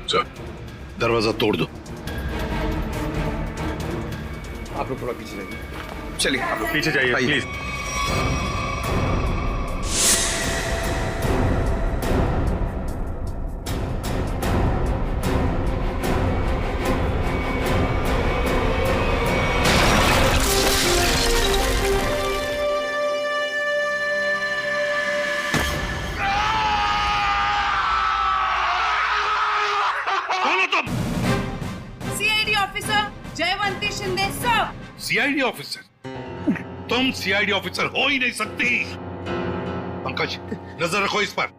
Sir, दरवाजा तोड़ दो। आप लोग थोड़ा पीछे जाइए। चलिए आप लोग पीछे जाइए please. CID officer Jayvanti Shinde sir. CID officer? तुम सीआईडी ऑफिसर हो ही नहीं सकती। पंकज, नजर रखो इस पर।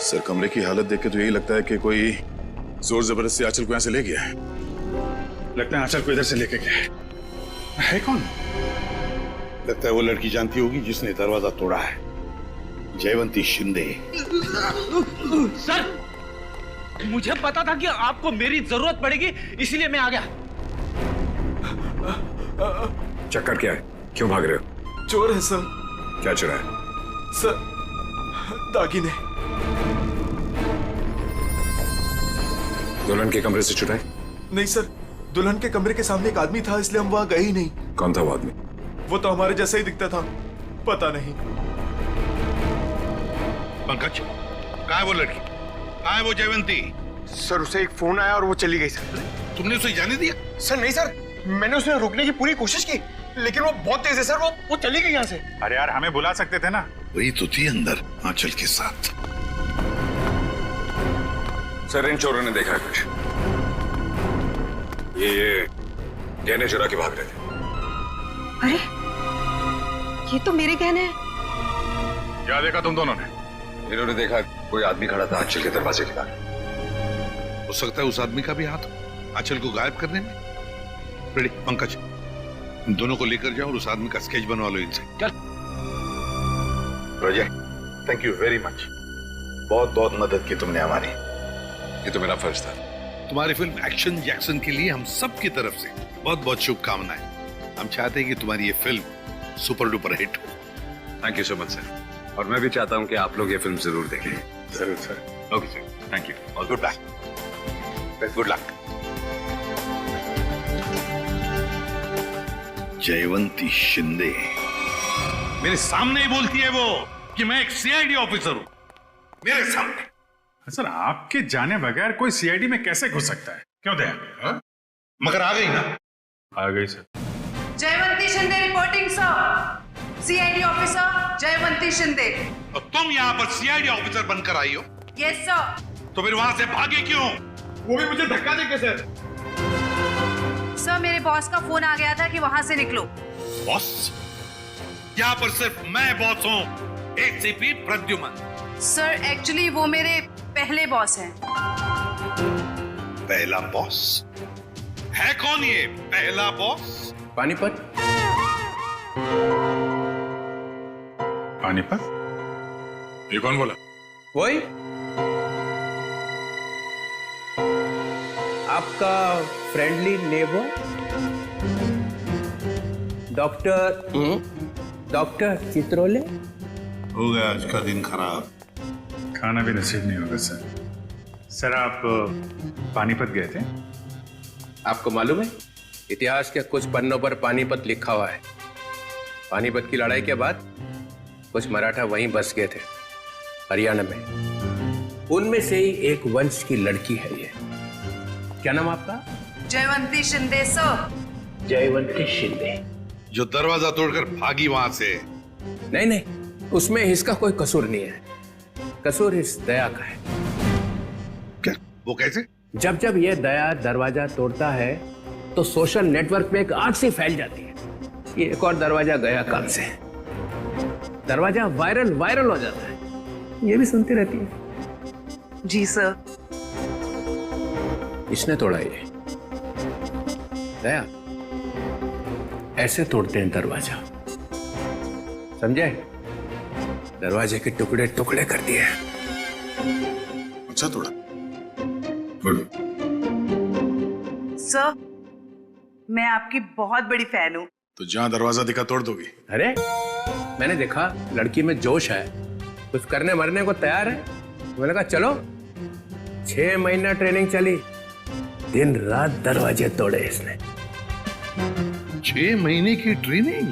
सर, कमरे की हालत देख के तो यही लगता है कि कोई जोर जबरदस्ती आंचल को यहां से ले गया है। लगता है आंचल को इधर से लेके गया है कौन? लगता है वो लड़की जानती होगी जिसने दरवाजा तोड़ा है, जयवंती शिंदे। सर, मुझे पता था कि आपको मेरी जरूरत पड़ेगी, इसलिए मैं आ गया। चक्कर क्या है? क्यों भाग रहे हो? चोर है सर। क्या चुरा है? सर, दागिने। दुल्हन के कमरे से चुराए? नहीं सर, दुल्हन के कमरे के सामने एक आदमी था, इसलिए हम वहां गए ही नहीं। कौन था वो आदमी? वो तो हमारे जैसा ही दिखता था, पता नहीं। पंकज, कहाँ है वो लड़की? कहाँ है वो जयवंती? सर, उसे एक फोन आया और वो चली गई सर। तुमने उसे जाने दिया? सर नहीं सर, मैंने उसे रोकने की पूरी कोशिश की, लेकिन वो बहुत तेज है सर। वो चली गई यहाँ से। अरे यार, हमें बुला सकते थे ना। वही तो थी अंदर आंचल के साथ। सर, इन चोरों ने देखा है कुछ। ये गहने चुरा के भाग रहे थे। अरे ये तो मेरे गहने हैं। क्या देखा तुम दोनों ने? इन्होंने देखा कोई आदमी खड़ा था आंचल के दरवाजे के पास। हो सकता है उस आदमी का भी हाथ हो आंचल को गायब करने में। रेडी पंकज, इन दोनों को लेकर जाओ और उस आदमी का स्केच बनवा लो इनसे। चल। रोजे, थैंक यू वेरी मच। बहुत बहुत मदद की तुमने हमारी। ये तो मेरा फर्ज था। तुम्हारी फिल्म एक्शन जैक्सन के लिए हम सब की तरफ से बहुत बहुत शुभकामनाएं। हम चाहते हैं कि तुम्हारी ये फिल्म सुपर डुपर हिट हो। Thank you so much sir. और मैं भी चाहता हूँ कि आप लोग ये फिल्म जरूर देखें। जरूर sir. Okay sir, thank you. All goodbye, good luck. Jayvanti Shinde मेरे सामने ही बोलती है वो कि मैं एक सीआईडी ऑफिसर हूं, मेरे सामने। सर, आपके जाने बगैर कोई सीआईडी में कैसे घुस सकता है? क्यों दया? मगर आ गई ना। आ गई sir. Jayvanti Shinde reporting sir. CID officer Jayvanti Shinde. और तुम यहाँ पर सीआईडी ऑफिसर बनकर आई हो? Yes sir. तो फिर वहां से भागे क्यों? वो भी मुझे धक्का देके सर। सर, मेरे बॉस का फोन आ गया था कि वहां से निकलो। बॉस? यहाँ पर सिर्फ मैं बॉस हूँ, एसीपी प्रद्युमन। सर, एक्चुअली वो मेरे पहले बॉस हैं। पहला बॉस? है कौन ये पहला बॉस? पानीपत? पानीपत? ये कौन बोला? वही आपका फ्रेंडली नेबर डॉक्टर चित्रोले। हो गया आज का दिन खराब। खाना भी नसीब नहीं होगा सर। सर, आप पानीपत गए थे? आपको मालूम है, इतिहास के कुछ पन्नों पर पानीपत लिखा हुआ है। पानीपत की लड़ाई के बाद कुछ मराठा वहीं बस गए थे, हरियाणा में। उनमें से ही एक वंश की लड़की है ये। क्या नाम आपका? जयवंती शिंदे सर। जयवंती शिंदे। जो दरवाजा तोड़कर भागी वहां से। नहीं नहीं, उसमें इसका कोई कसूर नहीं है। कसूर इस दया का है। क्या? वो कैसे? जब जब ये दया दरवाजा तोड़ता है तो सोशल नेटवर्क में एक आग सी फैल जाती है। ये एक और दरवाजा गया काम से, दरवाजा वायरल हो जाता है। ये भी सुनती रहती है। जी सर। इसने तोड़ा ये। दया, ऐसे तोड़ते हैं दरवाजा, समझे? दरवाजे के टुकड़े टुकड़े कर दिए। अच्छा तोड़ा, गुड। सर, मैं आपकी बहुत बड़ी फैन हूँ। तो जहां दरवाजा दिखा तोड़ दोगी? अरे मैंने देखा लड़की में जोश है, कुछ करने मरने को तैयार है, मैंने कहा चलो। 6 महीना ट्रेनिंग चली, दिन रात दरवाजे तोड़े इसने। 6 महीने की ट्रेनिंग,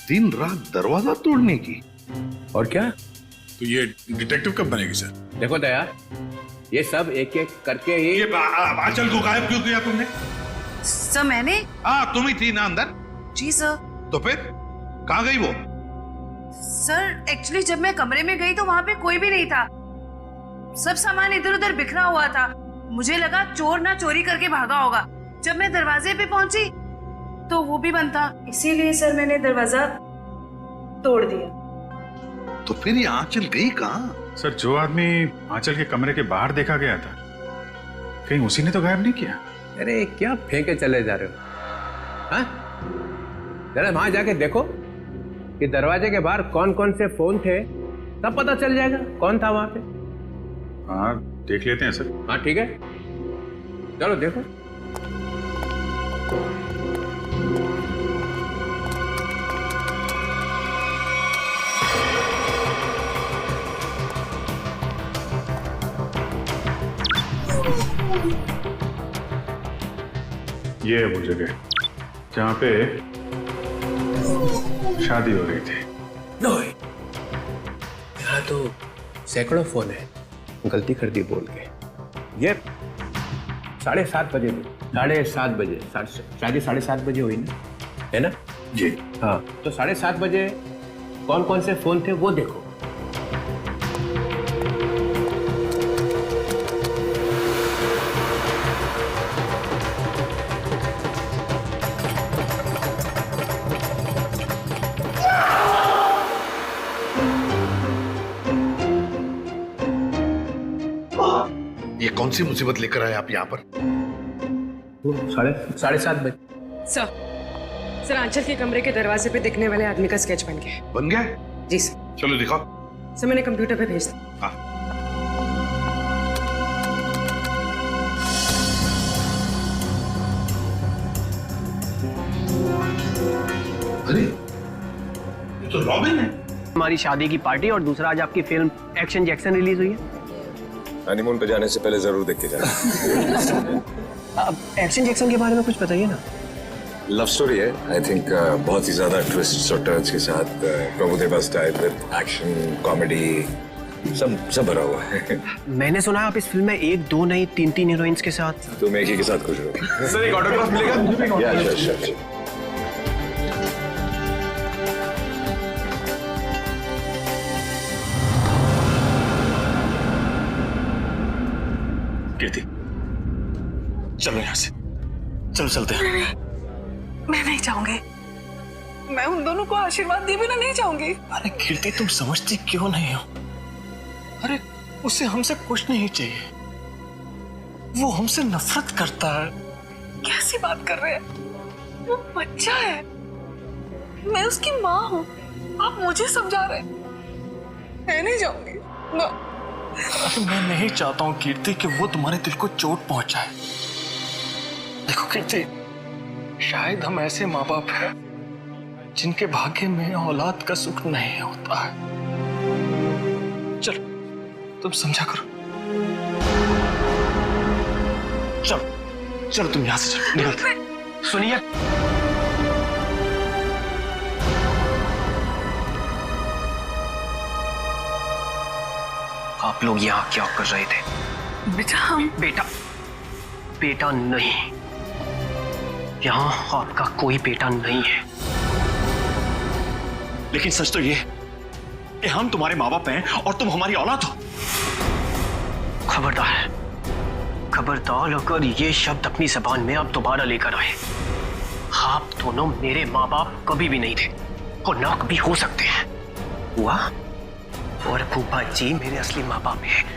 दिन रात दरवाजा तोड़ने की। और क्या? तो ये डिटेक्टिव कब बनेगी सर? देखो दया, ये सब एक एक करके ही। ये आंचल को गायब क्यों किया तुमने? सर मैंने? हाँ, तुम ही थी ना अंदर? जी सर। तो फिर कहाँ गई वो? सर एक्चुअली जब मैं कमरे में गई तो वहाँ पे कोई भी नहीं था, सब सामान इधर उधर बिखरा हुआ था। मुझे लगा चोर ना चोरी करके भागा होगा। जब मैं दरवाजे पे पहुंची तो वो भी बंद था, इसीलिए सर मैंने दरवाजा तोड़ दिया। तो फिर ये आंचल गई कहाँ? सर, जो आदमी आंचल के कमरे के बाहर देखा गया था, कहीं उसी ने तो गायब नहीं किया? अरे क्या फेंके चले जा रहे हो? हाँ, जरा वहां जाके देखो कि दरवाजे के बाहर कौन कौन से फोन थे, तब पता चल जाएगा कौन था वहां पे। हाँ, देख लेते हैं सर। हाँ ठीक है, चलो देखो। ये है वो जगह जहाँ पे शादी हो रही थी। यहाँ तो सैकड़ों फोन है, गलती कर दी बोल के। ये 7:30 बजे, 7:30 बजे शादी 7:30 बजे हुई ना, है ना? जी हाँ, तो 7:30 बजे कौन कौन से फोन थे वो देखो। ये कौन सी मुसीबत लेकर आए आप यहाँ पर? 7:30 बजे। सर आंचल के कमरे के दरवाजे पे दिखने वाले आदमी का स्केच बन गया। बन गया? जी सर। चलो दिखाओ। सर मैंने कंप्यूटर पे भेज दिया। हाँ। अरे ये तो रॉबिन है। हमारी शादी की पार्टी और दूसरा आज आपकी फिल्म एक्शन जैक्सन रिलीज हुई है। हनीमून पे जाने से पहले जरूर देख के जाना। अब एक्शन जैक्सन के बारे में कुछ बताइए ना। लव स्टोरी है, आई थिंक बहुत ही ज्यादा ट्विस्ट्स और टर्न्स के साथ, Prabhudeva style with action comedy सब भरा हुआ है। मैंने सुना है आप इस फिल्म में 1, 2 नहीं 3 हीरोइंस के साथ। तुम एक ही के साथ खुश हो। सर एक ऑटोग्राफ मिलेगा मुझे? या श्योर। कीर्ति चलो यहाँ से, चलो चलते हैं। मैं नहीं चाहूंगी, मैं उन दोनों को आशीर्वाद दिए बिना नहीं चाहूंगी। अरे कीर्ति तुम समझती क्यों नहीं हो? अरे उसे हमसे कुछ नहीं चाहिए, वो हमसे नफरत करता है। कैसी बात कर रहे हैं? वो बच्चा है, मैं उसकी माँ हूँ, आप मुझे समझा रहे हैं। मैं नहीं जाऊंगी ना। अरे मैं नहीं चाहता हूँ कीर्ति कि वो तुम्हारे दिल को चोट पहुंचाए। देखो कीर्ति, शायद हम ऐसे माँ बाप हैं जिनके भाग्य में औलाद का सुख नहीं होता है। चलो तुम समझा करो। चलो चलो तुम यहां से चलो, निकलते। सुनिए, आप लोग यहाँ क्या कर रहे थे? बेटा हम बेटा नहीं, यहाँ आपका कोई बेटा नहीं है। लेकिन सच तो ये कि हम तुम्हारे माँ बाप हैं और तुम हमारी औलाद हो। खबरदार अगर ये शब्द अपनी जबान में आप दोबारा लेकर आए। आप दोनों मेरे माँ बाप कभी भी नहीं थे और ना कभी हो सकते हैं। हुआ और फूफा जी मेरे असली माँ बाप हैं।